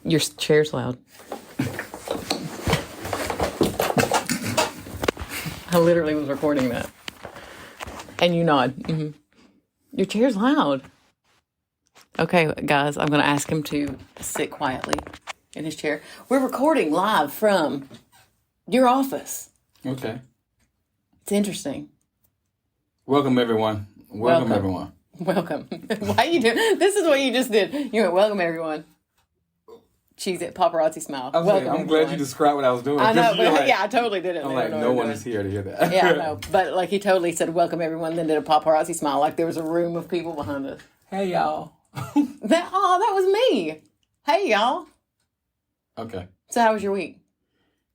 Your chair's loud. I literally was recording that. And you nod. Mm-hmm. Your chair's loud. Okay, guys, I'm going to ask him to sit quietly in his chair. We're recording live from your office. Okay. It's interesting. Welcome, everyone. Welcome. Everyone. Welcome. Why are you doing this? Is what you just did. You went, welcome, everyone. Cheese it, paparazzi smile. I'm glad you described what I was doing. I know, but I totally did it. I'm like, no one is here to hear that. Yeah, I know. But like he totally said, welcome, everyone, then did a paparazzi smile like there was a room of people behind us. Hey, y'all. That was me. Hey, y'all. Okay. So how was your week?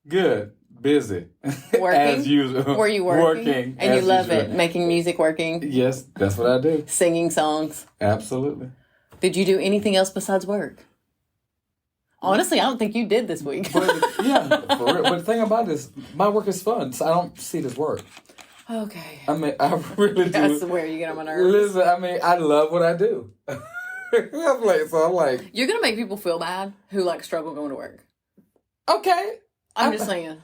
Good. Busy. Working? As usual. Were you working? Working. And you love usual. it, making music, working? Yes, that's what I do. Singing songs? Absolutely. Did you do anything else besides work? Honestly, I don't think you did this week. For real. But the thing about it is, my work is fun, so I don't see it as work. Okay. I mean, I really do. I swear you get on my nerves. Listen, I mean, I love what I do. I'm like... You're going to make people feel bad who, like, struggle going to work. Okay. I'm just saying.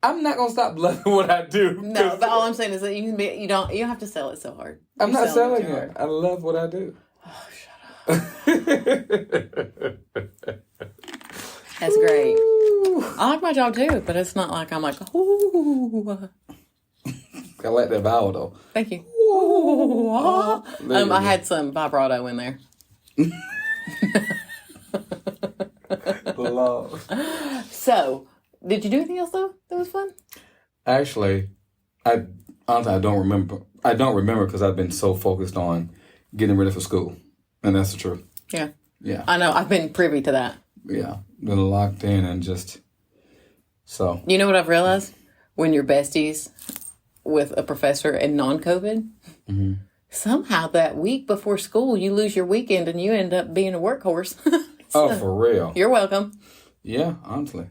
I'm not gonna stop loving what I do. No, but all I'm saying is that you don't have to sell it so hard. I'm not selling it. I love what I do. Oh, shut up. That's great. I like my job too, but it's not like I'm like, ooh. I like that vowel though. Thank you. Ooh, I had some vibrato in there. Love. So, did you do anything else though that was fun? Actually, I don't remember. I don't remember because I've been so focused on getting ready for school, and that's the truth. Yeah. Yeah. I know. I've been privy to that. Yeah, been locked in and just so. You know what I've realized? When you're besties with a professor and non-COVID, somehow that week before school, you lose your weekend and you end up being a workhorse. Oh, for real? You're welcome. Yeah, honestly.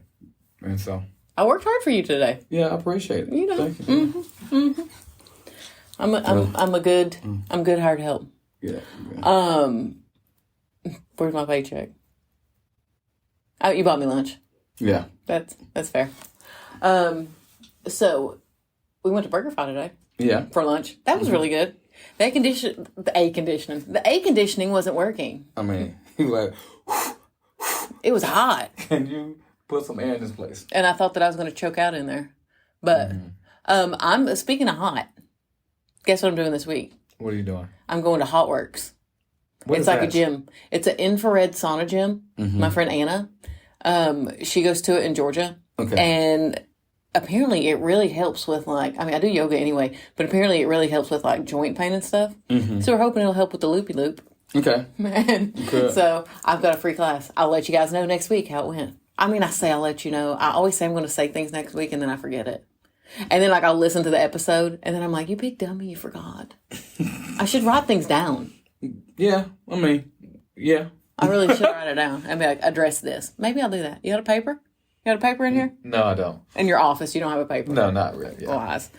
And so. I worked hard for you today. Yeah, I appreciate it. You know. Thank you. I'm a good hired help. Yeah. Where's my paycheck? Oh, you bought me lunch. Yeah. That's fair. So we went to BurgerFi today. Yeah. For lunch. That was really good. The air conditioning wasn't working. I mean, he was like, it was hot. can you put some air in this place? And I thought that I was going to choke out in there. But I'm speaking of hot. Guess what I'm doing this week? What are you doing? I'm going to Hot Works. It's like a gym. It's an infrared sauna gym. My friend Anna, she goes to it in Georgia. Okay. And apparently it really helps with like, I mean, I do yoga anyway, but apparently it really helps with like joint pain and stuff. So we're hoping it'll help with the loopy loop. Okay. Man. So I've got a free class. I'll let you guys know next week how it went. I mean, I say I'll let you know. I always say I'm going to say things next week and then I forget it. And then like I'll listen to the episode and then I'm like, you big dummy, you forgot. I should write things down. Yeah. I mean, yeah. I really should write it down and be like, address this. Maybe I'll do that. You got a paper? You got a paper in here? No, I don't. In your office, you don't have a paper? No, not really. Yeah. Lies.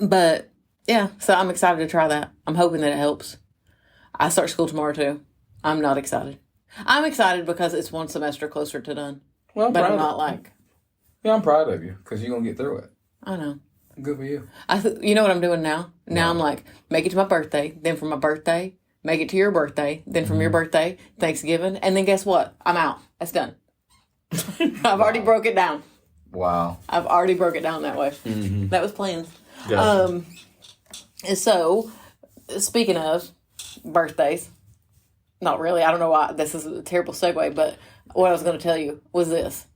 But yeah, so I'm excited to try that. I'm hoping that it helps. I start school tomorrow too. I'm not excited. I'm excited because it's one semester closer to done. Well, but I'm not like... Yeah, I'm proud of you because you're going to get through it. I know. Good for you. You know what I'm doing now? Now I'm like, make it to my birthday. Then from my birthday, make it to your birthday. Then from your birthday, Thanksgiving. And then guess what? I'm out. That's done. I've already broke it down. Wow. I've already broke it down that way. That was planned. Gotcha. So, speaking of birthdays, not really. I don't know why this is a terrible segue, but what I was going to tell you was this.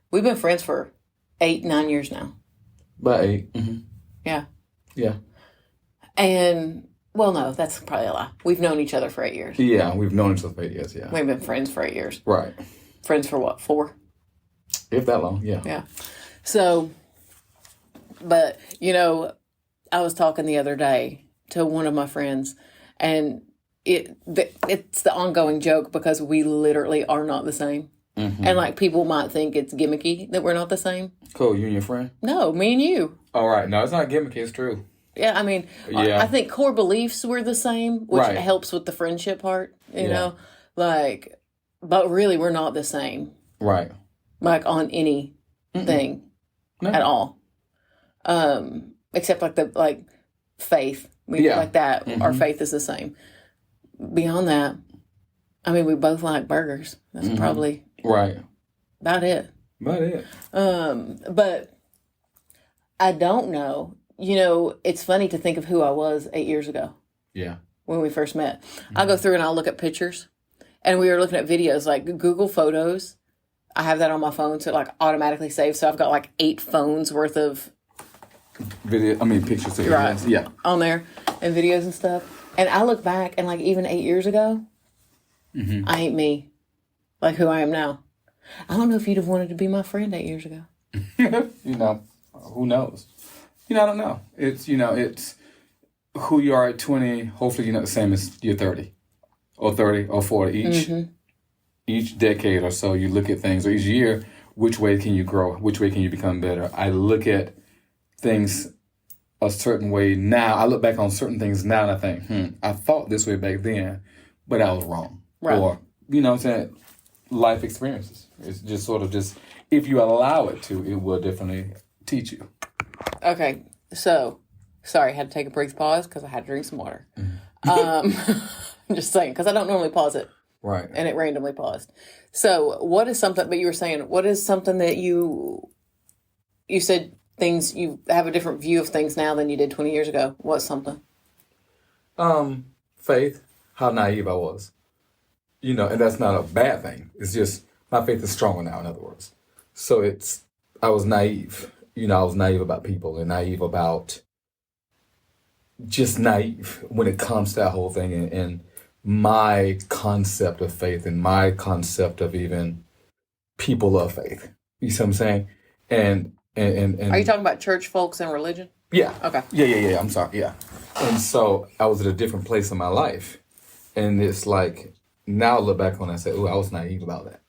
We've been friends for 8-9 years now. About 8. Yeah. Yeah. And, well, no, that's probably a lie. We've known each other for 8 years. Yeah, we've known each other for 8 years, yeah. We've been friends for 8 years. Right. Friends for what, 4? If that long, yeah. Yeah. So, but, you know, I was talking the other day to one of my friends, and it's the ongoing joke because we literally are not the same. And, like, people might think it's gimmicky that we're not the same. Cool. You and your friend? No, me and you. All right. No, it's not gimmicky. It's true. Yeah, I mean, I think core beliefs were the same, which helps with the friendship part, you know? Like, But really, we're not the same. Right. Like on anything No. at all. Except like faith. Yeah. Like that. Our faith is the same. Beyond that, I mean, we both like burgers. That's probably Right. about it. About it. But I don't know. You know, it's funny to think of who I was 8 years ago Yeah. when we first met. I'll go through and I'll look at pictures. And we were looking at videos, like Google Photos. I have that on my phone, so it like automatically saves. So I've got like 8 phones worth of Pictures. Right. Yeah. on there and videos and stuff. And I look back and like even 8 years ago, I ain't me, like who I am now. I don't know if you'd have wanted to be my friend 8 years ago. You know, who knows? You know, I don't know. It's, you know, it's who you are at 20. Hopefully you're not the same as you're 30 or 30 or 40. Each decade or so, you look at things, or each year, which way can you grow? Which way can you become better? I look at things a certain way now. I look back on certain things now and I think, I thought this way back then, but I was wrong. Right. Or, you know what I'm saying? Life experiences. It's just sort of just, if you allow it to, it will definitely teach you. Okay, so sorry, I had to take a brief pause because I had to drink some water. I'm just saying, because I don't normally pause it. Right. And it randomly paused. So what is something, but you were saying, what is something that you said things, you have a different view of things now than you did 20 years ago. What's something? Faith, how naive I was. You know, and that's not a bad thing. It's just, my faith is stronger now, in other words. So I was naive. You know, I was naive about people and naive about, just naive when it comes to that whole thing and my concept of faith and my concept of even people of faith. You see what I'm saying? And Are you talking about church folks and religion? Yeah. Okay. Yeah. I'm sorry. Yeah. And so I was at a different place in my life. And it's like, now I look back on it and say, oh, I was naive about that.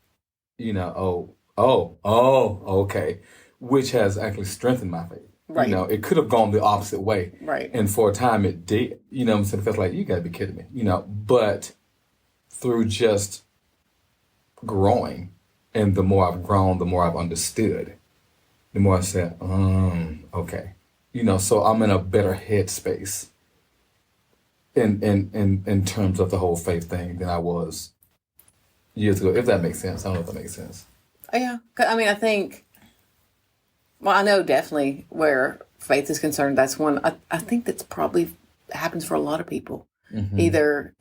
You know, okay. Which has actually strengthened my faith. Right. You know, it could have gone the opposite way. Right. And for a time it did. You know what I'm saying? It felt like, you got to be kidding me. You know, but through just growing, and the more I've grown, the more I've understood, the more I said, okay. You know, so I'm in a better headspace in terms of the whole faith thing than I was years ago, if that makes sense. I don't know if that makes sense. Yeah. I mean, I think, well, I know definitely where faith is concerned, that's one, I think that's probably happens for a lot of people. Either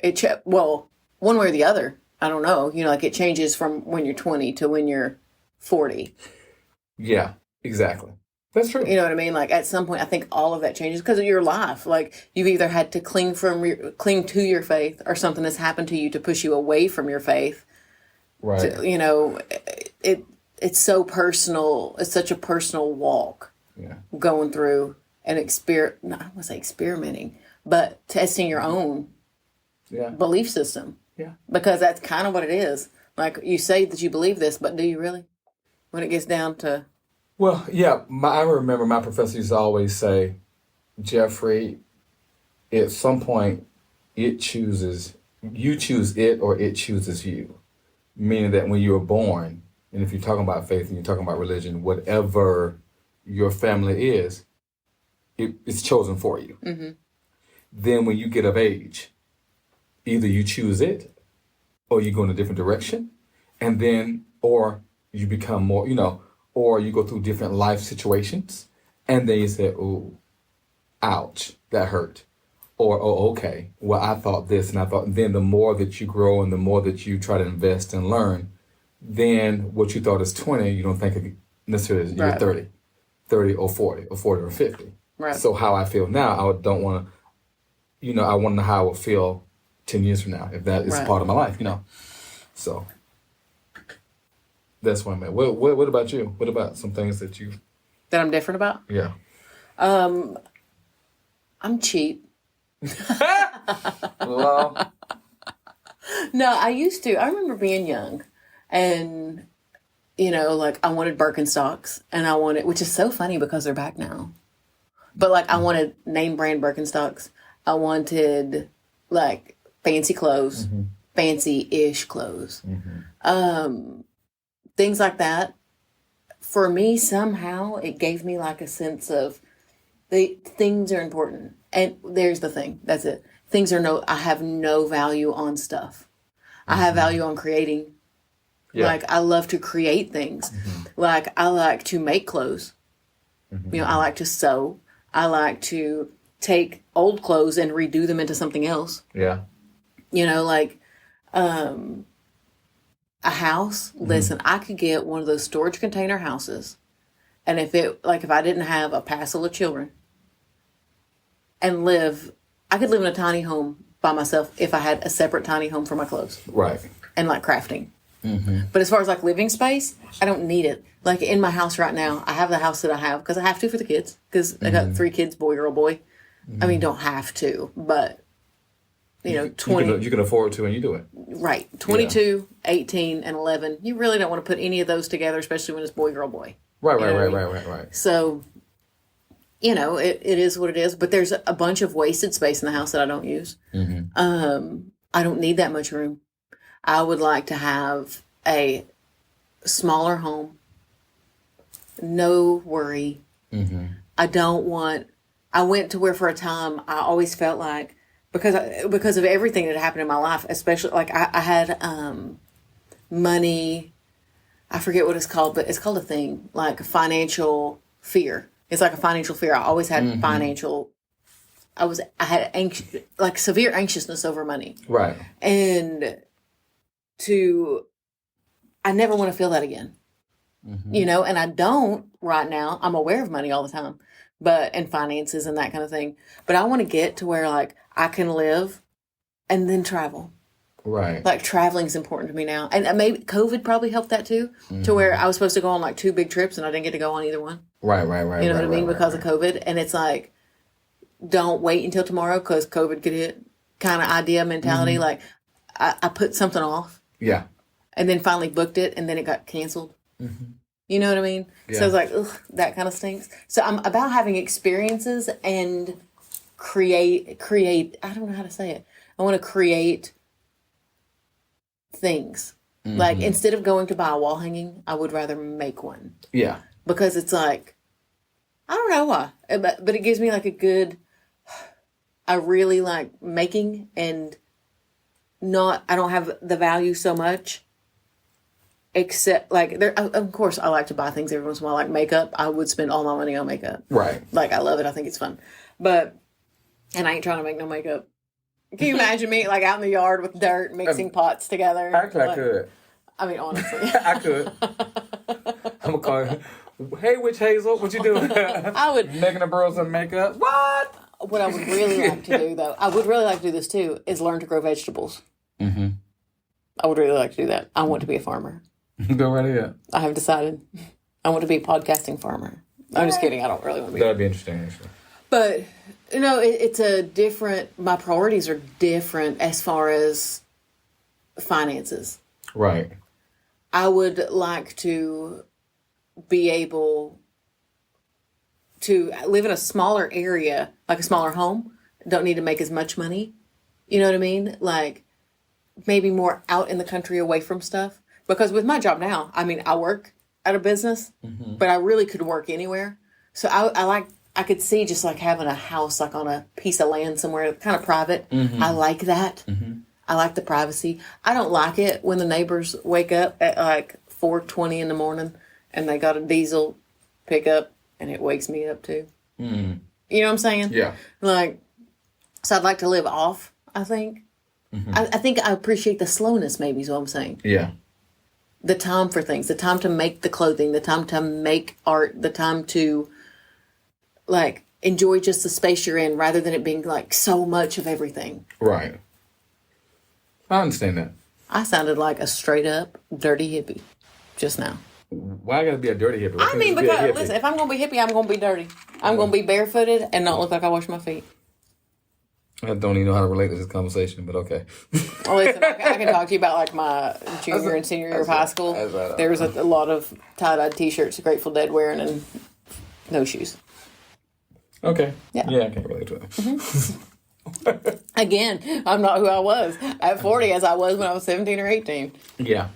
one way or the other. I don't know. You know, like it changes from when you're 20 to when you're 40. Yeah, exactly. That's true. You know what I mean? Like at some point, I think all of that changes because of your life. Like you've either had to cling to your faith, or something has happened to you to push you away from your faith. Right. You know, it's so personal. It's such a personal walk. Yeah. Going through and I don't want to say experimenting, but testing your own belief system. Yeah. Because that's kind of what it is. Like you say that you believe this, but do you really? When it gets down to... Well, yeah, I remember my professor used to always say, Jeffrey, at some point, you choose it or it chooses you. Meaning that when you were born, and if you're talking about faith and you're talking about religion, whatever your family is, it's chosen for you. Mm-hmm. Then when you get of age, either you choose it or you go in a different direction, and then, or you become more, you know, or you go through different life situations, and then you say, oh, ouch, that hurt. Or, oh, okay, well, I thought this, and I thought, then the more that you grow and the more that you try to invest and learn, then what you thought is 20, you don't think of necessarily you're 30 or 40 or 50. Right. So how I feel now, I don't want to, you know, I want to know how I will feel 10 years from now, if that is part of my life, you know. So that's what I'm at. What about you? What about some things that I'm different about? Yeah. I'm cheap. Well, no, I used to. I remember being young and, you know, like I wanted Birkenstocks and which is so funny because they're back now. But like I wanted name brand Birkenstocks. I wanted like fancy clothes, fancy-ish clothes. Things like that. For me, somehow, it gave me like a sense of things are important. And there's the thing. That's it. I have no value on stuff. I have value on creating. Yeah. Like, I love to create things. Like, I like to make clothes. You know, I like to sew. I like to take old clothes and redo them into something else. Yeah. You know, like, a house. Listen, I could get one of those storage container houses. And if I didn't have a passel of children and I could live in a tiny home by myself if I had a separate tiny home for my clothes. Right. And like crafting. But as far as like living space, I don't need it. Like in my house right now, I have the house that I have because I have to for the kids. Because I got 3 kids, boy, girl, boy. I mean, don't have to, but you know, 20. You can afford to, and you do it. Right. 22, 18, and 11. You really don't want to put any of those together, especially when it's boy, girl, boy. Right. So, you know, it is what it is. But there's a bunch of wasted space in the house that I don't use. I don't need that much room. I would like to have a smaller home. No worry. I went to where for a time I always felt like, because of everything that happened in my life, especially like I had money, I forget what it's called, but it's called a thing, like financial fear. It's like a financial fear. I always had I had severe anxiousness over money. Right. And I never want to feel that again. You know, and I don't right now. I'm aware of money all the time, and finances and that kind of thing. But I want to get to where like I can live and then travel. Right. Like traveling is important to me now. And maybe COVID probably helped that too, to where I was supposed to go on like 2 big trips and I didn't get to go on either one. Right. You know what I mean? Because of COVID. And it's like, don't wait until tomorrow because COVID could hit kind of idea mentality. Like I put something off. Yeah. And then finally booked it and then it got canceled. You know what I mean? Yeah. So it's like, ugh, that kind of stinks. So I'm about having experiences and create, I don't know how to say it. I want to create things. Like instead of going to buy a wall hanging, I would rather make one. Yeah. Because it's like, I don't know why, but it gives me like I really like making and I don't have the value so much. Except, like, of course, I like to buy things every once in a while, like makeup. I would spend all my money on makeup. Right. Like, I love it. I think it's fun. And I ain't trying to make no makeup. Can you imagine me, like, out in the yard with dirt, mixing pots together? Actually, I could. I mean, honestly. I could. I'm going to call you. Hey, Witch Hazel, what you doing? I would. Making the girls some makeup? What? What I would really like to do, though, I would really like to do this, too, is learn to grow vegetables. I would really like to do that. I want to be a farmer. Go right ahead. I have decided I want to be a podcasting farmer. I'm just kidding. I don't really want to be. That'd be interesting, actually. But, you know, it's a different, my priorities are different as far as finances. Right. I would like to be able to live in a smaller area, like a smaller home. Don't need to make as much money. You know what I mean? Like, maybe more out in the country away from stuff. Because with my job now, I mean, I work at a business, but I really could work anywhere. So I could see just like having a house like on a piece of land somewhere, kind of private. I like that. I like the privacy. I don't like it when the neighbors wake up at like 4:20 in the morning and they got a diesel pickup and it wakes me up too. You know what I'm saying? Yeah. Like, so I'd like to live off, I think. I think I appreciate the slowness, maybe is what I'm saying. Yeah. The time for things, the time to make the clothing, the time to make art, the time to, like, enjoy just the space you're in rather than it being, like, so much of everything. Right. I understand that. I sounded like a straight-up dirty hippie just now. Why I gotta be a dirty hippie? I mean, because, listen, if I'm going to be hippie, I'm going to be dirty. I'm going to be barefooted and not look like I wash my feet. I don't even know how to relate to this conversation, but okay. Well, listen, I can talk to you about like my junior and senior year of high school. There was a lot of tie-dyed T-shirts, Grateful Dead wearing, and no shoes. Okay. Yeah, I can't relate to that. Again, I'm not who I was at 40 as I was when I was 17 or 18. Yeah.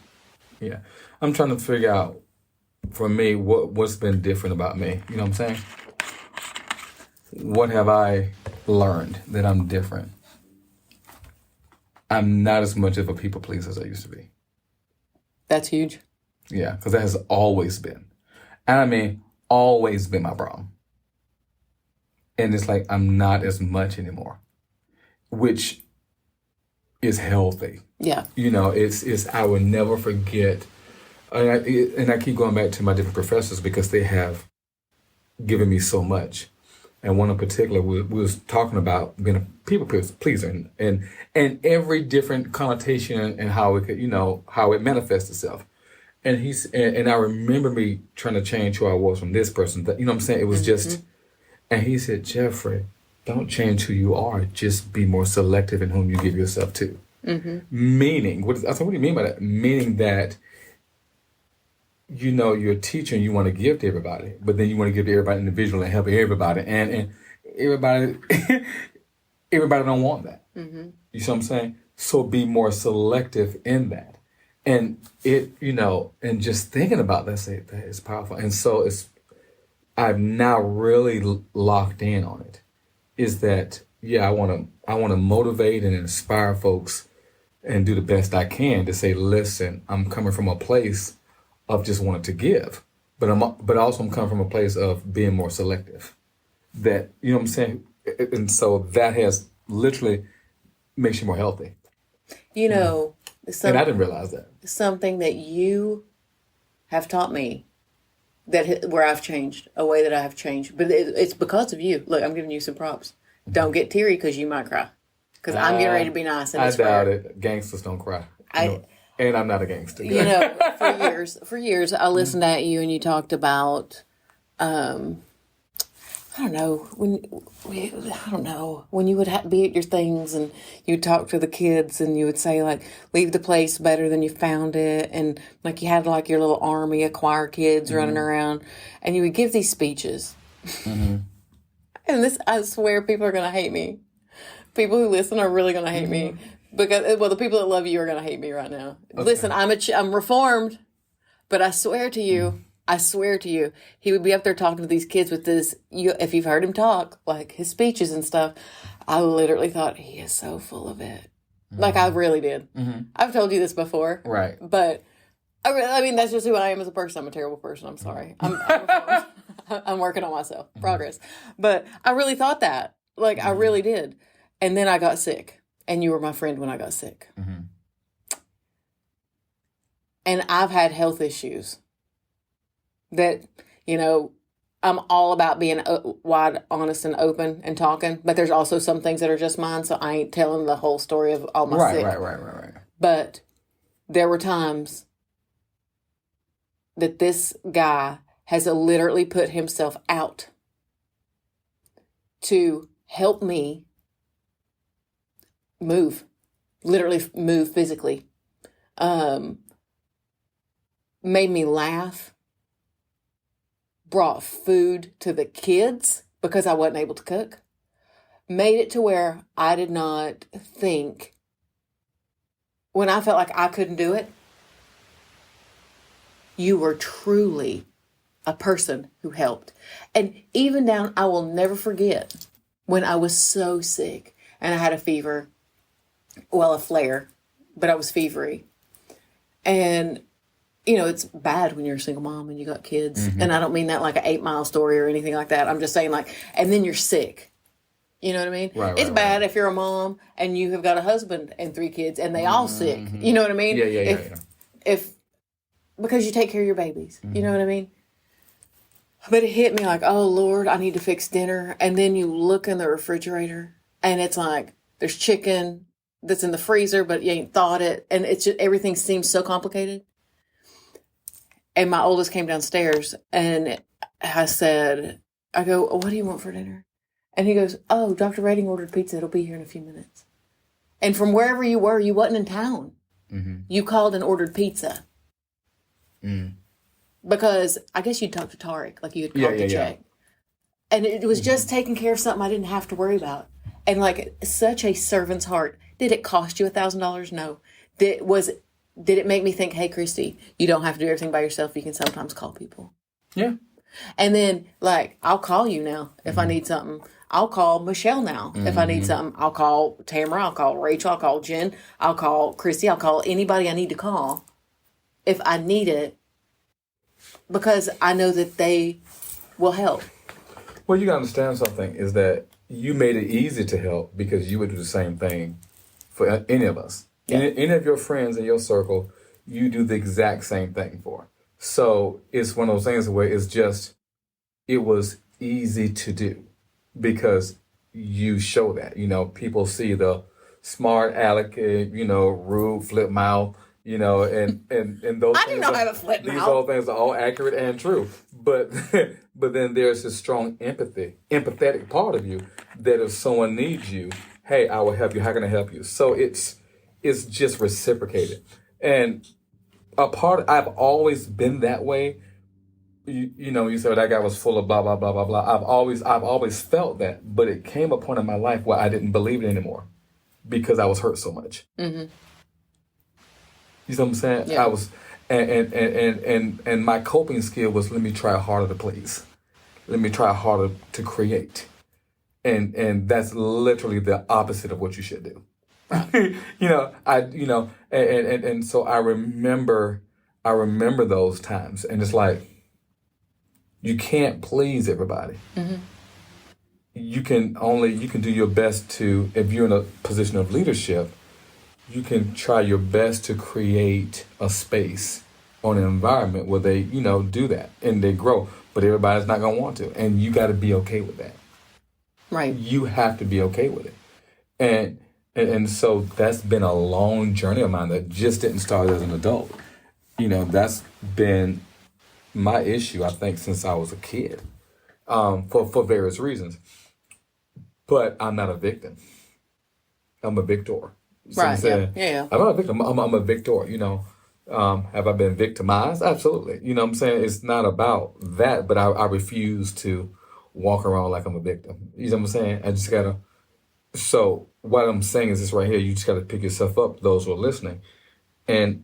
Yeah. I'm trying to figure out, for me, what's been different about me. You know what I'm saying? What have I learned that I'm different? I'm not as much of a people pleaser as I used to be. That's huge. Yeah, because that has always been. And I mean, always been my problem. And it's like I'm not as much anymore, which is healthy. Yeah. You know, it's I will never forget. And I keep going back to my different professors because they have given me so much. And one in particular, we was talking about being a people pleaser and every different connotation and how it could, how it manifests itself. And I remember me trying to change who I was from this person. That, you know what I'm saying? It was just, and he said, Jeffrey, don't change who you are. Just be more selective in whom you give yourself to. Meaning, I said, what do you mean by that? Meaning that, you're a teacher and you want to give to everybody, but then you want to give to everybody individually and help everybody. And everybody, everybody don't want that. You see what I'm saying? So be more selective in that. And and just thinking about that, say that is powerful. And so I've now really locked in on it. Is that, I want to motivate and inspire folks and do the best I can to say, listen, I'm coming from a place of just wanting to give, but also I'm coming from a place of being more selective. That, you know what I'm saying? And so that has literally makes you more healthy. And I didn't realize that. Something that you have taught me where I've changed, a way that I have changed, but it's because of you. Look, I'm giving you some props. Don't get teary because you might cry. Because I'm getting ready to be nice. And I doubt it. Gangsters don't cry. And I'm not a gangster. For years, I listened at you and you talked about, I don't know, when you would be at your things and you'd talk to the kids and you would say, like, leave the place better than you found it. And, like, you had, like, your little army of choir kids running around. And you would give these speeches. And this, I swear, people are going to hate me. People who listen are really going to hate me. Because, the people that love you are going to hate me right now. Okay. Listen, I'm reformed, but I swear to you, he would be up there talking to these kids with this, if you've heard him talk, like his speeches and stuff, I literally thought, he is so full of it. Like, I really did. I've told you this before. Right. But, I mean, that's just who I am as a person. I'm a terrible person. I'm sorry. I'm working on myself. Progress. But I really thought that. Like, I really did. And then I got sick. And you were my friend when I got sick. And I've had health issues that, I'm all about being wide, honest, and open and talking. But there's also some things that are just mine, so I ain't telling the whole story of all my sick. Right. But there were times that this guy has literally put himself out to help me literally move physically. Made me laugh. Brought food to the kids because I wasn't able to cook. Made it to where I did not think, when I felt like I couldn't do it, you were truly a person who helped. And even down, I will never forget when I was so sick and I had a fever, a flare, but I was fevery. And it's bad when you're a single mom and you got kids. And I don't mean that like an 8 Mile story or anything like that. I'm just saying, like, and then you're sick. You know what I mean? It's bad if you're a mom and you have got a husband and 3 kids and they all sick. You know what I mean? Yeah. Because you take care of your babies. You know what I mean? But it hit me like, oh, Lord, I need to fix dinner. And then you look in the refrigerator and it's like, there's chicken that's in the freezer, but you ain't thawed it. And it's just, everything seems so complicated. And my oldest came downstairs and I go, what do you want for dinner? And he goes, oh, Dr. Rating ordered pizza. It'll be here in a few minutes. And from wherever you were, you wasn't in town. You called and ordered pizza. Because I guess you'd talk to Tarek, like you had called to check. And it was just taking care of something I didn't have to worry about. And like such a servant's heart. Did it cost you $1,000? No. Did it make me think, hey, Kristie, you don't have to do everything by yourself. You can sometimes call people. Yeah. And then, like, I'll call you now if I need something. I'll call Michelle now if I need something. I'll call Tamara. I'll call Rachel. I'll call Jen. I'll call Kristie. I'll call anybody I need to call if I need it, because I know that they will help. Well, you got to understand something is that you made it easy to help because you would do the same thing for any of us. Yeah. Any of your friends in your circle, you do the exact same thing for. So it's one of those things where it was easy to do because you show that. People see the smart aleck, rude, flip mouth, and those I do not have a flip mouth. These whole things are all accurate and true. But but then there's this strong empathetic part of you that if someone needs you, hey, I will help you. How can I help you? So it's just reciprocated. And I've always been that way. You said that guy was full of blah, blah, blah, blah, blah. I've always felt that, but it came a point in my life where I didn't believe it anymore because I was hurt so much. Mm-hmm. You know what I'm saying? Yeah. I was, and my coping skill was, let me try harder to please. Let me try harder to create. And that's literally the opposite of what you should do. And so I remember those times, and it's like, you can't please everybody. Mm-hmm. You can do your best to, if you're in a position of leadership, you can try your best to create a space or an environment where they, do that and they grow, but everybody's not going to want to. And you got to be okay with that. Right. You have to be okay with it. And so that's been a long journey of mine that just didn't start as an adult. That's been my issue, I think, since I was a kid, for various reasons. But I'm not a victim. I'm a victor. Right. Yeah. I'm not a victim. I'm a victor. Have I been victimized? Absolutely. You know what I'm saying? It's not about that, but I refuse to walk around like I'm a victim. You know what I'm saying? I just gotta. So what I'm saying is this right here. You just gotta pick yourself up, those who are listening, and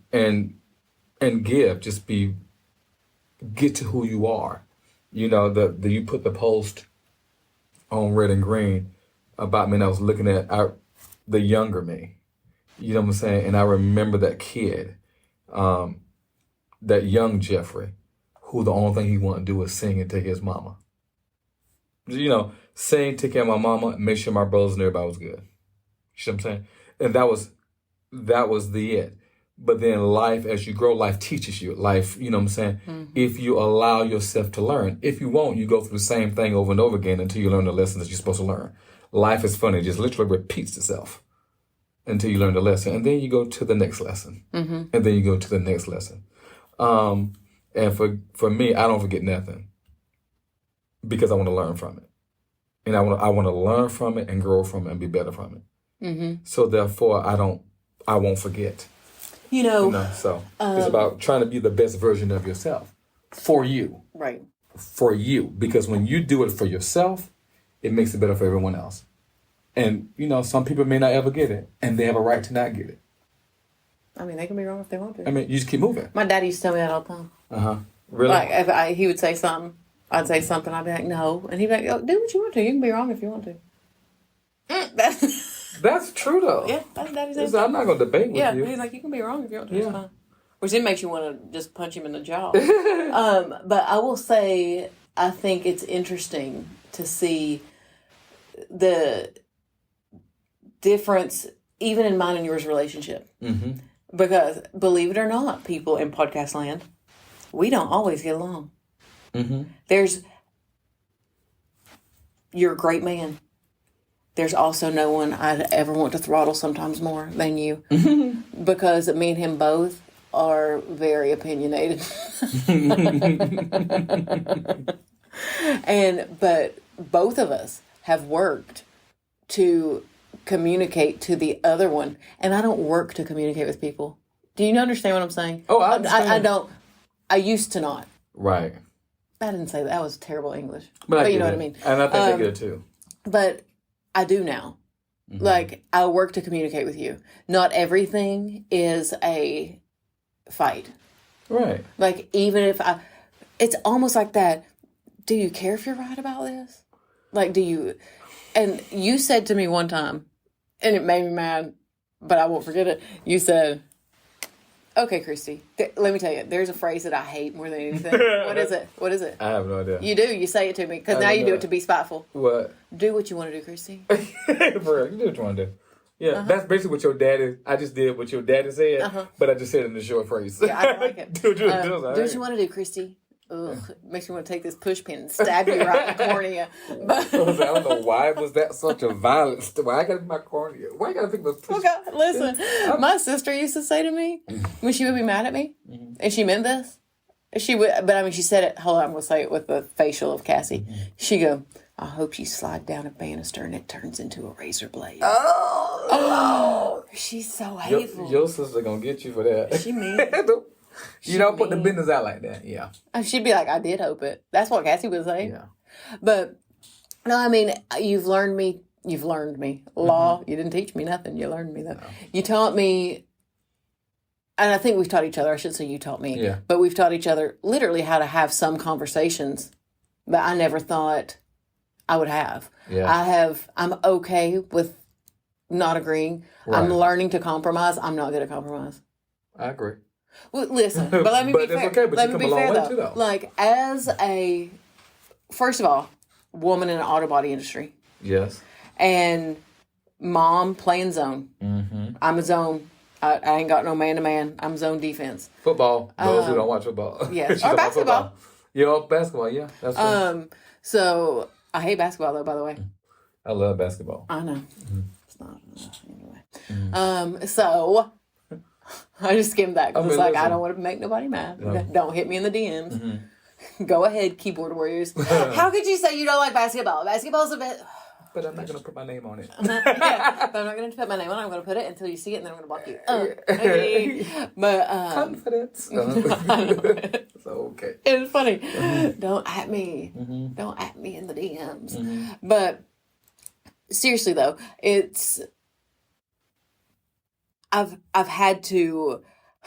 give. Just get to who you are. You put the post on Red and Green about me, and I was looking at the younger me. You know what I'm saying? And I remember that kid, that young Jeffrey, who the only thing he wanted to do was sing and take care of his mama. Sing, take care of my mama, and make sure my brothers and everybody was good. You know what I'm saying? And that was the it. But then life, as you grow, life teaches you. Life, you know what I'm saying? Mm-hmm. If you allow yourself to learn. If you won't, you go through the same thing over and over again until you learn the lessons that you're supposed to learn. Life is funny. It just literally repeats itself until you learn the lesson. And then you go to the next lesson. Mm-hmm. And then you go to the next lesson. And for me, I don't forget nothing because I want to learn from it. And I want to learn from it and grow from it and be better from it. Mm-hmm. So therefore, I won't forget. So it's about trying to be the best version of yourself for you. Right. For you. Because when you do it for yourself, it makes it better for everyone else. And, some people may not ever get it, and they have a right to not get it. I mean, they can be wrong if they want to. I mean, you just keep moving. My daddy used to tell me that all the time. Uh-huh. Really? Like, if he would say something, I'd say something, I'd be like, no. And he'd be like, oh, do what you want to. You can be wrong if you want to. That's true, though. Yeah, that's daddy's answer. I'm not going to debate with you. Yeah, he's like, you can be wrong if you want to. It's fine. Which then makes you want to just punch him in the jaw. But I will say, I think it's interesting to see the difference, even in mine and yours relationship. Mm-hmm. Because, believe it or not, people in podcast land, we don't always get along. Mm-hmm. You're a great man. There's also no one I'd ever want to throttle sometimes more than you. Mm-hmm. Because me and him both are very opinionated. But both of us have worked to communicate to the other one. And I don't work to communicate with people. Do you understand what I'm saying? Oh, I understand. I don't. I used to not. Right. I didn't say that. That was terrible English. But you know what I mean. And I think they get it too. But I do now. Like, I work to communicate with you. Not everything is a fight. Right. Like, even if it's almost like that. Do you care if you're right about this? Like, do you? And you said to me one time, and it made me mad, but I won't forget it. You said, okay, Kristie, let me tell you, there's a phrase that I hate more than anything. What is it? What is it? I have no idea. You do. You say it to me, because now you do it to be spiteful. What? Do what you want to do, Kristie. For real, you do what you want to do. Yeah, that's basically what your daddy. I just did what your daddy said, but I just said it in a short phrase. Yeah, I don't like it. do what you want to do, Kristie. Ugh, makes me want to take this push pin and stab you right in the cornea. But I don't know why was that such a violence. Why I got to be my cornea? Why you got to think about push? Okay, listen. My sister used to say to me when she would be mad at me, and she meant this. She would, but I mean, she said it. Hold on, I'm gonna say it with the facial of Cassie. She go, "I hope you slide down a banister and it turns into a razor blade." Oh, she's so hateful. Your sister gonna get you for that. She mean. You don't put the business out like that. Yeah. She'd be like, I did hope it. That's what Cassie would say. Yeah. But, no, I mean, you've learned me. Law, you didn't teach me nothing. You learned me, though. No. You taught me, and I think we've taught each other. I should say you taught me. Yeah. But we've taught each other literally how to have some conversations that I never thought I would have. Yeah. I'm okay with not agreeing. Right. I'm learning to compromise. I'm not good at compromise. I agree. Well, listen, but let me be fair. Okay, but let you me come be a long fair, way too, though. Like, as a, first of all, woman in the auto body industry. Yes. And mom playing zone. Mm-hmm. I'm a zone. I ain't got no man-to-man. I'm zone defense. Football. Those who don't watch football. Yeah. Or basketball. Yeah, basketball. Yeah, that's true. So, I hate basketball, though, by the way. I love basketball. I know. Mm-hmm. It's not anyway. Mm-hmm. So... I just skimmed that because it's like, listen. I don't want to make nobody mad. No. Don't hit me in the DMs. Mm-hmm. Go ahead, keyboard warriors. How could you say you don't like basketball? Basketball's a bit... But I'm not going to put my name on it. Yeah, but I'm not going to put my name on it. I'm going to put it until you see it, and then I'm going to block you. Okay. But, confidence. It's okay. It's funny. Mm-hmm. Don't at me. Mm-hmm. Don't at me in the DMs. Mm-hmm. But seriously, though, it's... I've had to,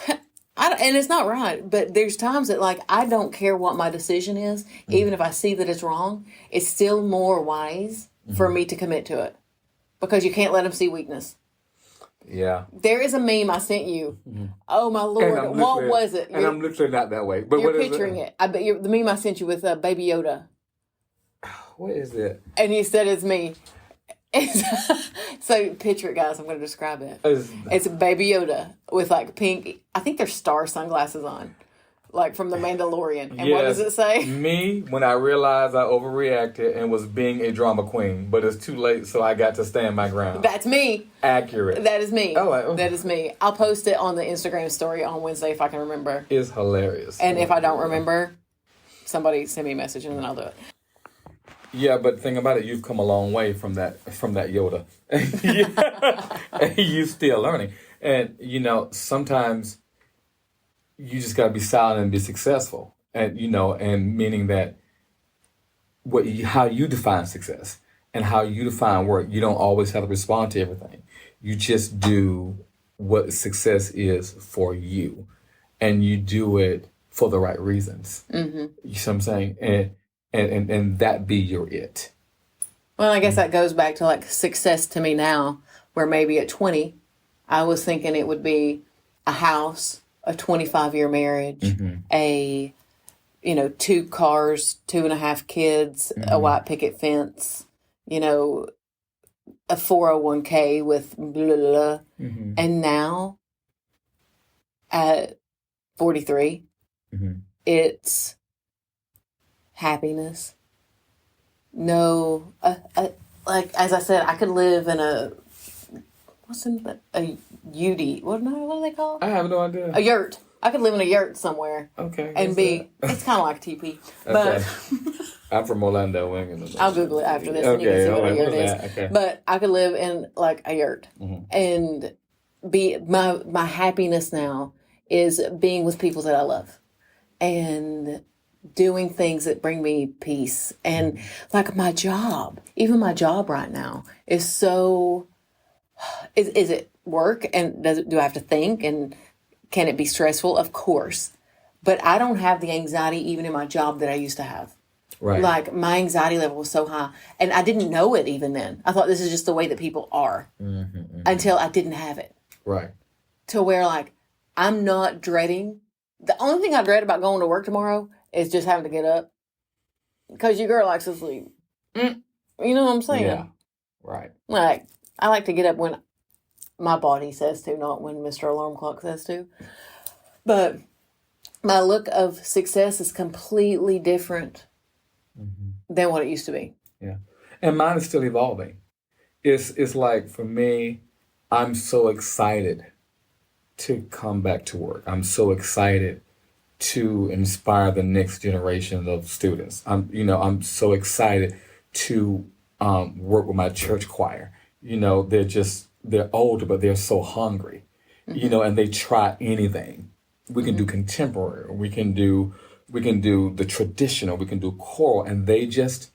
and it's not right, but there's times that, like, I don't care what my decision is, even if I see that it's wrong. It's still more wise for me to commit to it, because you can't let them see weakness. Yeah. There is a meme I sent you. Mm-hmm. Oh my Lord, what was it? And I'm literally not that way. But you're picturing it. I bet the meme I sent you with Baby Yoda. What is it? And you said it's me. So picture it, guys. I'm going to describe it. It's Baby Yoda with, like, pink, I think they're star sunglasses on, like from The Mandalorian. And what does it say? Me, when I realized I overreacted and was being a drama queen, but it's too late, so I got to stand my ground. That's me. Accurate. That is me. That is me. I'll post it on the Instagram story on Wednesday if I can remember. It's hilarious. And if I don't remember, somebody send me a message and then I'll do it. Yeah, but the thing about it, you've come a long way from that Yoda. And you're still learning. And, you know, sometimes you just got to be silent and be successful. And, you know, and meaning that how you define success and how you define work, you don't always have to respond to everything. You just do what success is for you. And you do it for the right reasons. Mm-hmm. You see what I'm saying? And that be your it. Well, I guess that goes back to, like, success to me now, where maybe at 20, I was thinking it would be a house, a 25-year marriage, a, 2 cars, 2.5 kids, a white picket fence, a 401k with blah, blah, blah. Mm-hmm. And now, at 43, it's... happiness. No, like, as I said, I could live in a UD. What do they call it? I have no idea. A yurt. I could live in a yurt somewhere. Okay. And it's kind of like a teepee. Okay. But I'm from Orlando. I'll Google it after this and you can see what a yurt is. Okay. But I could live in, like, a yurt. Mm-hmm. And be my happiness now is being with people that I love. And doing things that bring me peace. And, like, my job, even my job right now is so Is it work, and do I have to think, and can it be stressful? Of course. But I don't have the anxiety even in my job that I used to have. Right. Like, my anxiety level was so high, and I didn't know it even then. I thought this is just the way that people are until I didn't have it. Right. To where, like, I'm not dreading. The only thing I dread about going to work tomorrow is just having to get up. Because your girl likes to sleep. You know what I'm saying? Yeah. Right. Like, I like to get up when my body says to, not when Mr. Alarm Clock says to. But my look of success is completely different than what it used to be. Yeah. And mine is still evolving. It's like, for me, I'm so excited to come back to work. I'm so excited to inspire the next generation of students. I'm so excited to work with my church choir. They're older, but they're so hungry, and they try anything. We can do contemporary, we can do the traditional, we can do choral, and they just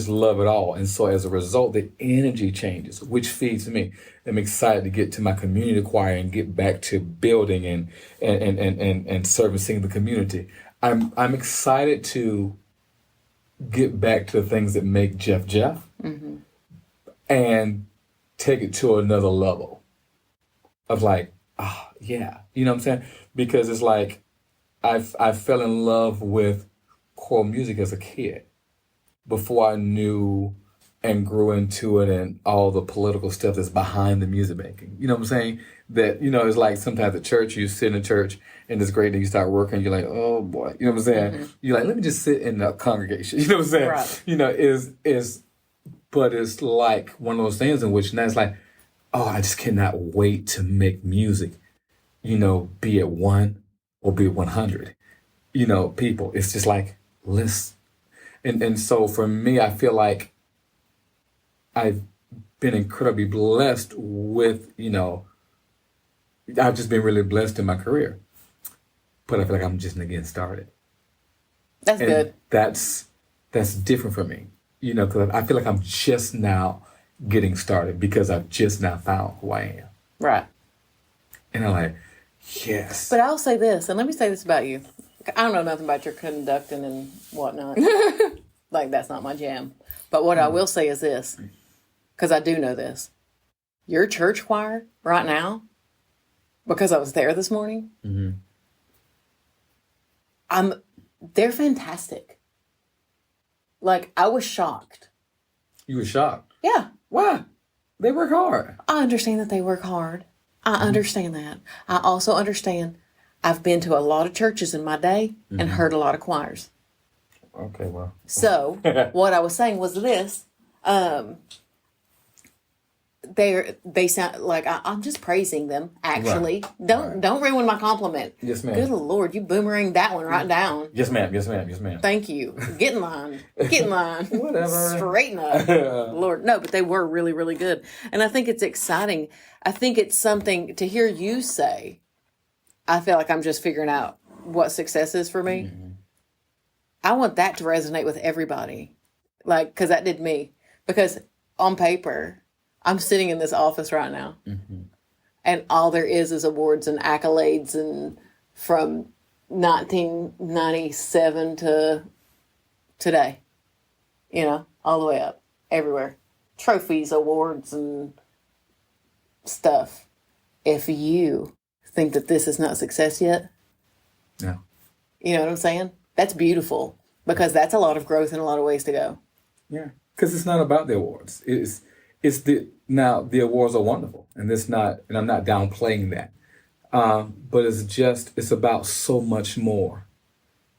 love it all. And so as a result, the energy changes, which feeds me. I'm excited to get to my community choir and get back to building and servicing the community. I'm excited to get back to the things that make Jeff Jeff and take it to another level of like, yeah, you know what I'm saying? Because it's like I fell in love with choral music as a kid before I knew and grew into it and all the political stuff that's behind the music making. You know what I'm saying? That, it's like sometimes at church, you sit in church and it's great, and you start working, you're like, oh boy, you know what I'm saying? You're like, let me just sit in the congregation. You know what I'm saying? Right. But it's like one of those things in which now it's like, oh, I just cannot wait to make music, be it 1 or be it 100, people. It's just like, let's, and so for me, I feel like I've been incredibly blessed with, I've just been really blessed in my career. But I feel like I'm just getting started. That's good. That's different for me, because I feel like I'm just now getting started because I've just now found who I am. Right. And I'm like, yes. But I'll say this, and let me say this about you. I don't know nothing about your conducting and whatnot. Like, that's not my jam. But what I will say is this, because I do know this. Your church choir right now, because I was there this morning, they're fantastic. Like, I was shocked. You were shocked? Yeah. Why? They work hard. I understand that they work hard. I understand that. I also understand I've been to a lot of churches in my day and heard a lot of choirs. Okay, well. So, what I was saying was this. They sound like I'm just praising them. Actually, Right. don't ruin my compliment. Yes, ma'am. Good Lord, you boomerang that one right down. Yes, ma'am. Yes, ma'am. Yes, ma'am. Thank you. Get in line. Get in line. Whatever. Straighten up. Lord, no, but they were really, really good, and I think it's exciting. I think it's something to hear you say. I feel like I'm just figuring out what success is for me. I want that to resonate with everybody, like, because that did me. Because on paper, I'm sitting in this office right now, and all there is awards and accolades, and from 1997 to today, all the way up, everywhere, trophies, awards, and stuff. If you think that this is not success yet, No. you know what I'm saying? That's beautiful, because that's a lot of growth and a lot of ways to go. Yeah, because it's not about the awards. It's now the awards are wonderful, and I'm not downplaying that. But it's about so much more.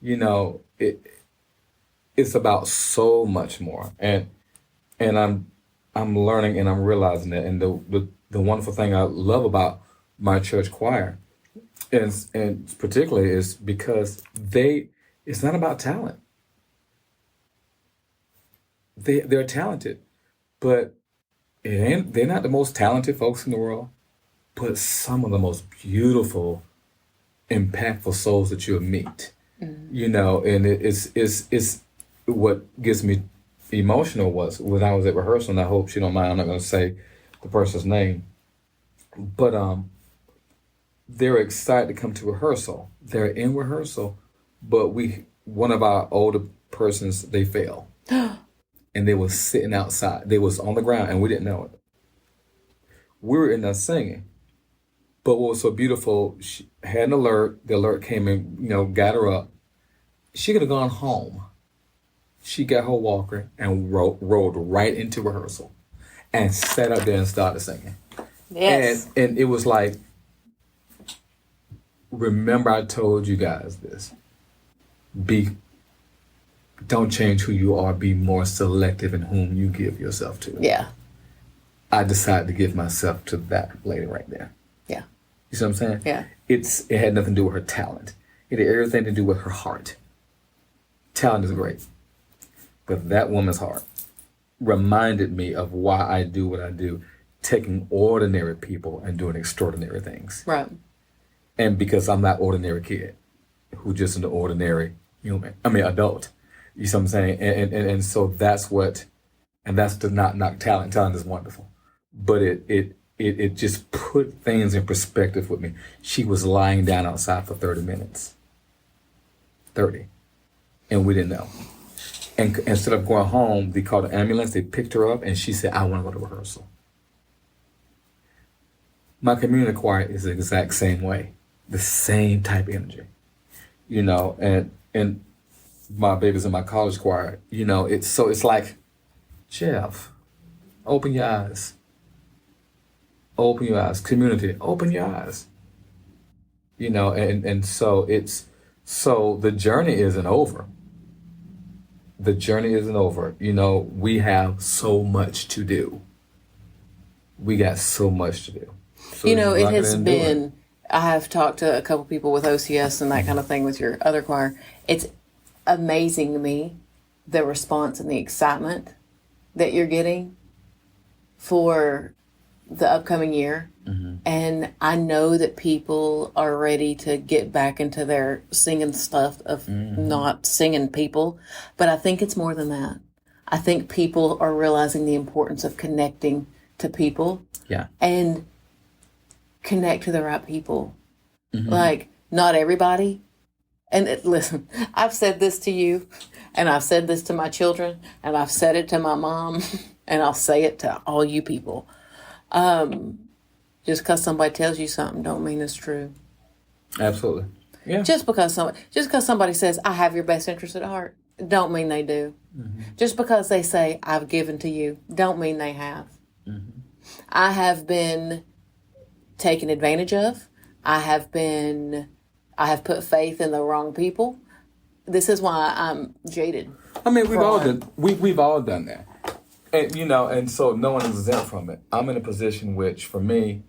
It's about so much more, and I'm learning and I'm realizing it. And the wonderful thing I love about my church choir, and particularly, is because it's not about talent. They're talented, but they're not the most talented folks in the world, but some of the most beautiful, impactful souls that you'll meet. And it's what gets me emotional was when I was at rehearsal, and I hope she don't mind, I'm not going to say the person's name, but they're excited to come to rehearsal. They're in rehearsal, but one of our older persons, they fell, and they was sitting outside. They was on the ground, and we didn't know it. We were in there singing, but what was so beautiful, she had an alert. The alert came and got her up. She could have gone home. She got her walker and rolled right into rehearsal, and sat up there and started singing. Yes. And it was like, remember I told you guys this. Don't change who you are. Be more selective in whom you give yourself to. Yeah. I decided to give myself to that lady right there. Yeah. You see what I'm saying? Yeah. It had nothing to do with her talent. It had everything to do with her heart. Talent is great. But that woman's heart reminded me of why I do what I do, taking ordinary people and doing extraordinary things. Right. And because I'm that ordinary kid who just an ordinary adult. You see what I'm saying? And so that's what, and that's to not knock talent. Talent is wonderful. But it just put things in perspective with me. She was lying down outside for 30 minutes. 30. And we didn't know. And instead of going home, they called the ambulance, they picked her up, and she said, I want to go to rehearsal. My community choir is the exact same way. The same type of energy. And my babies in my college choir, it's like, Jeff, open your eyes. Open your eyes. Community, open your eyes. And so the journey isn't over. The journey isn't over. We have so much to do. We got so much to do. So it has been, I have talked to a couple people with OCS and that kind of thing with your other choir. It's amazing to me, the response and the excitement that you're getting for the upcoming year. Mm-hmm. And I know that people are ready to get back into their singing stuff of not singing people. But I think it's more than that. I think people are realizing the importance of connecting to people. Yeah. And connect to the right people. Mm-hmm. Like, not everybody. And listen, I've said this to you, and I've said this to my children, and I've said it to my mom, and I'll say it to all you people. Just because somebody tells you something don't mean it's true. Absolutely. Yeah. Just because somebody says, I have your best interest at heart, don't mean they do. Mm-hmm. Just because they say, I've given to you, don't mean they have. Mm-hmm. I have been taken advantage of. I have put faith in the wrong people. This is why I'm jaded. I mean, we've all done that. And, and so no one is exempt from it. I'm in a position which, for me,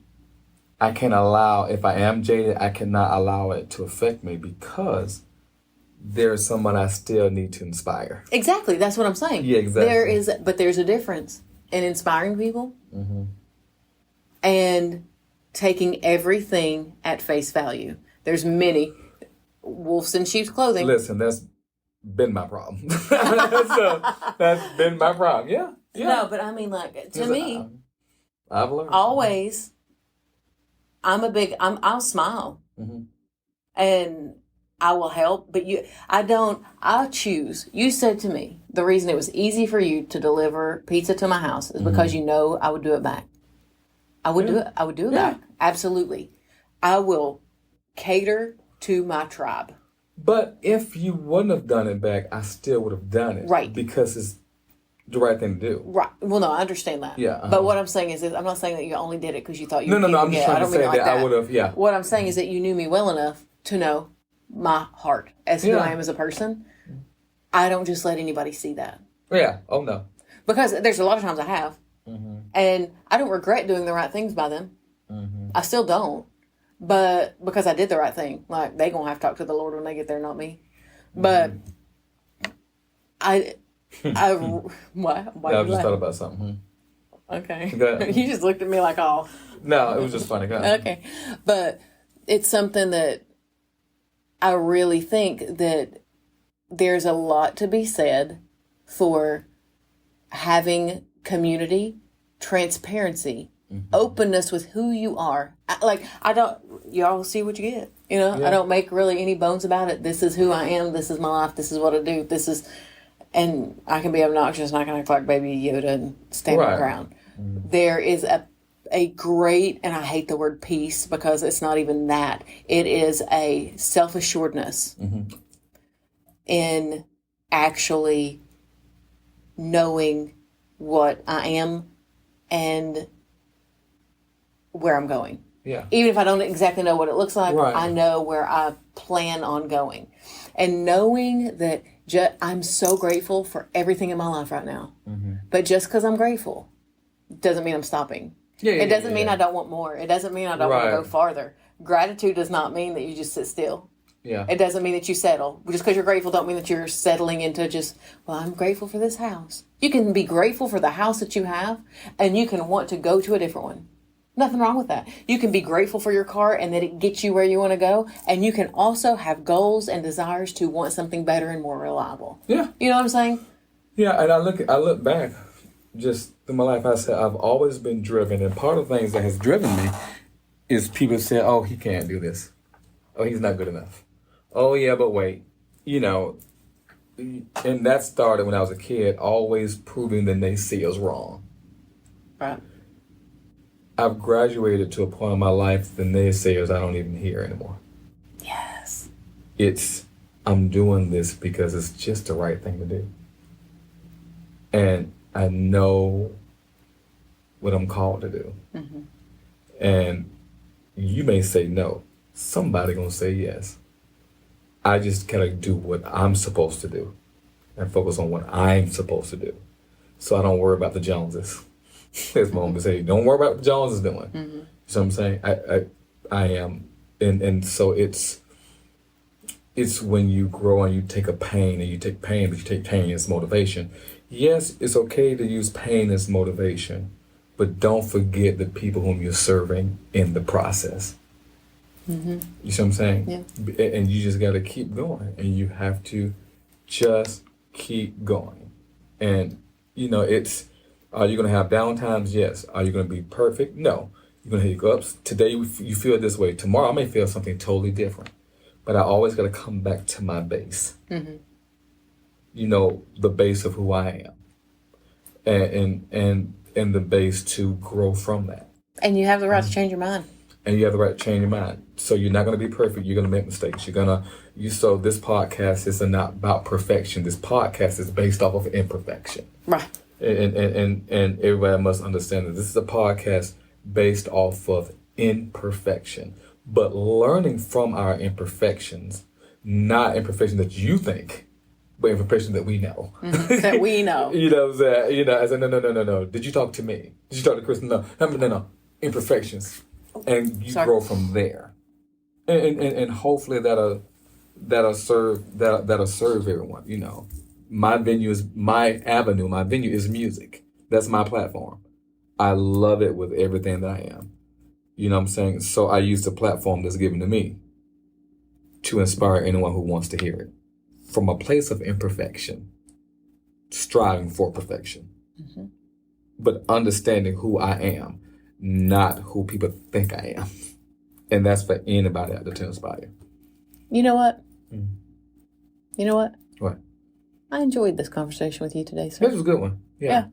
I can't allow, if I am jaded, I cannot allow it to affect me because there's someone I still need to inspire. Exactly. That's what I'm saying. Yeah, exactly. But there's a difference in inspiring people and taking everything at face value. There's many wolves in sheep's clothing. Listen, that's been my problem. That's been my problem. Yeah. No, but I mean, like, to me, I've learned. Always, I'll smile. Mm-hmm. And I will help, but I choose. You said to me, the reason it was easy for you to deliver pizza to my house is because I would do it back. I would do it. I would do it back. Absolutely. I will cater to my tribe. But if you wouldn't have done it back, I still would have done it. Right. Because it's the right thing to do. Right. Well, no, I understand that. Yeah. But what I'm saying is, I'm not saying that you only did it because you thought you No, I'm just trying to say that I would have, What I'm saying is that you knew me well enough to know my heart as who I am as a person. I don't just let anybody see that. Yeah. Oh, no. Because there's a lot of times I have. Mm-hmm. And I don't regret doing the right things by them. Mm-hmm. I still don't. But because I did the right thing. Like, they going to have to talk to the Lord when they get there, not me. But why I just thought about something. Okay. You just looked at me like, oh. No, it was just funny. Okay. But it's something that I really think that there's a lot to be said for having community, transparency, openness with who you are. Y'all see what you get. You know, Yeah. I don't make really any bones about it. This is who I am. This is my life. This is what I do. And I can be obnoxious and I can act like Baby Yoda and stand my Right. ground. There is a great, and I hate the word peace because it's not even that. It is a self-assuredness in actually knowing what I am and where I'm going. Yeah. Even if I don't exactly know what it looks like, Right. I know where I plan on going. And knowing that I'm so grateful for everything in my life right now. But just because I'm grateful doesn't mean I'm stopping. It doesn't mean I don't want more. It doesn't mean I don't want to Right. go farther. Gratitude does not mean that you just sit still. Yeah. It doesn't mean that you settle. Just because you're grateful don't mean that you're settling into just, well, I'm grateful for this house. You can be grateful for the house that you have, and you can want to go to a different one. Nothing wrong with that. You can be grateful for your car and that it gets you where you want to go, and you can also have goals and desires to want something better and more reliable. Yeah. You know what I'm saying? Yeah, and I look back just through my life. I said I've always been driven, and part of the things that has driven me is people say, "Oh, he can't do this. Oh, he's not good enough. Oh, yeah, but wait, you know." And that started when I was a kid, always proving the naysayers wrong. Right. I've graduated to a point in my life the naysayers I don't even hear anymore. Yes. It's I'm doing this because it's just the right thing to do. And I know what I'm called to do. And you may say no. Somebody gonna say yes. I just gotta do what I'm supposed to do and focus on what I'm supposed to do. So I don't worry about the Joneses. As my mom would say, don't worry about what the Joneses doing. You know what I'm saying? I am, and so it's when you grow and you take a pain and you take pain, but you take pain as motivation. Yes, it's okay to use pain as motivation, but don't forget the people whom you're serving in the process. You see what I'm saying? Yeah. And you just got to keep going, and you have to just keep going. And you know, are you going to have downtimes? Yes. Are you going to be perfect? No. You're going to have hiccups. Today you feel this way. Tomorrow I may feel something totally different. But I always got to come back to my base. You know, the base of who I am, and the base to grow from that. And you have the right to change your mind. And you have the right to change your mind. So you're not going to be perfect. You're going to make mistakes. So this podcast is not about perfection. This podcast is based off of imperfection. Right. And everybody must understand that this is a podcast based off of imperfection, but learning from our imperfections, not imperfections that you think, but imperfections that we know. That we know. You know what I'm saying? You know, I said, no. Did you talk to me? Did you talk to Kristie? No. Imperfections. And you grow from there. And hopefully that'll serve everyone, you know. My venue is my avenue. My venue is music. That's my platform. I love it with everything that I am. You know what I'm saying? So I use the platform that's given to me to inspire anyone who wants to hear it. From a place of imperfection, striving for perfection. But understanding who I am, not who people think I am. And that's for anybody out there to inspire. You know what? You know what? What? I enjoyed this conversation with you today, sir. This was a good one. Yeah.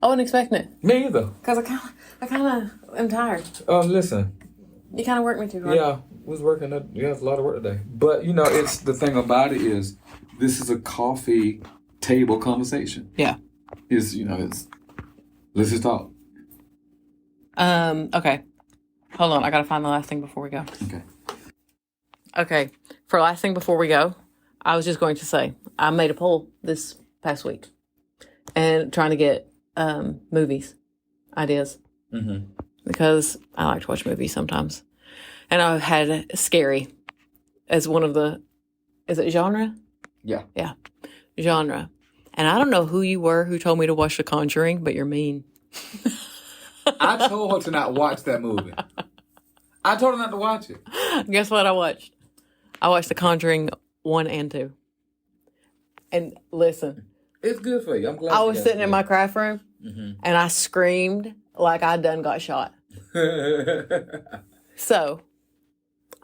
I wasn't expecting it. Me either. Because I kind of am tired. Listen. You kind of worked me too hard. Yeah, was working. It's a lot of work today. But, you know, it's the thing about it is this is a coffee table conversation. Yeah. Let's just talk. Okay. Hold on. I got to find the last thing before we go. Okay. For last thing before we go, I was just going to say, I made a poll this past week and trying to get movies ideas because I like to watch movies sometimes. And I had Scary as one of the, is it genre? Yeah. Yeah. Genre. And I don't know who you were who told me to watch The Conjuring, but you're mean. I told her to not watch that movie. I told her not to watch it. Guess what I watched? I watched The Conjuring 1 and 2. And listen. It's good for you. I'm glad I was sitting in my craft room and I screamed like I done got shot. So,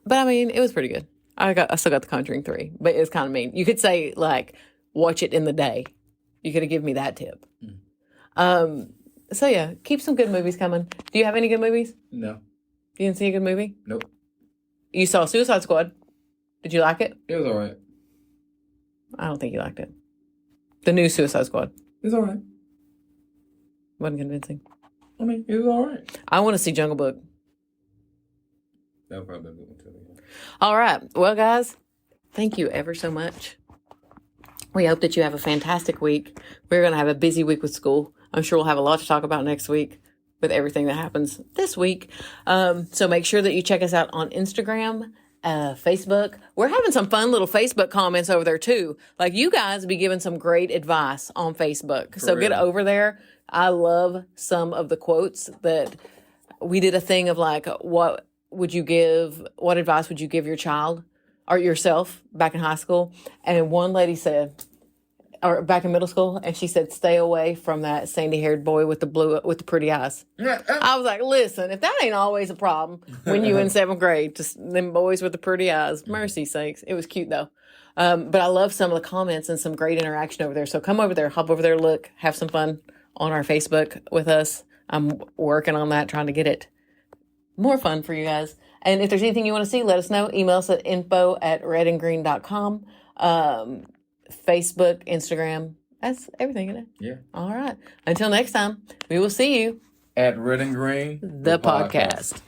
but I mean, it was pretty good. I still got The Conjuring 3, but it's kind of mean. You could say, like, watch it in the day. You could have given me that tip. So yeah, keep some good movies coming. Do you have any good movies? No. You didn't see a good movie? Nope. You saw Suicide Squad. Did you like it? It was all right. I don't think you liked it. The new Suicide Squad. It was all right. Wasn't convincing. I mean, it was all right. I want to see Jungle Book. That would probably be a good one too. All right. Well, guys, thank you ever so much. We hope that you have a fantastic week. We're going to have a busy week with school. I'm sure we'll have a lot to talk about next week with everything that happens this week. So make sure that you check us out on Instagram, Facebook. We're having some fun little Facebook comments over there too. Like, you guys be giving some great advice on Facebook. So get over there. I love some of the quotes that we did a thing of, like, what advice would you give your child or yourself back in high school? And one lady said, or back in middle school, and she said, stay away from that sandy-haired boy with the pretty eyes. I was like, listen, if that ain't always a problem when you in 7th grade, just them boys with the pretty eyes, mercy sakes. It was cute, though. But I love some of the comments and some great interaction over there. So come over there, hop over there, look, have some fun on our Facebook with us. I'm working on that, trying to get it more fun for you guys. And if there's anything you want to see, let us know. Email us at info@redandgreen.com. Facebook, Instagram. That's everything in it. Yeah. All right. Until next time, we will see you at Red and Green, the podcast.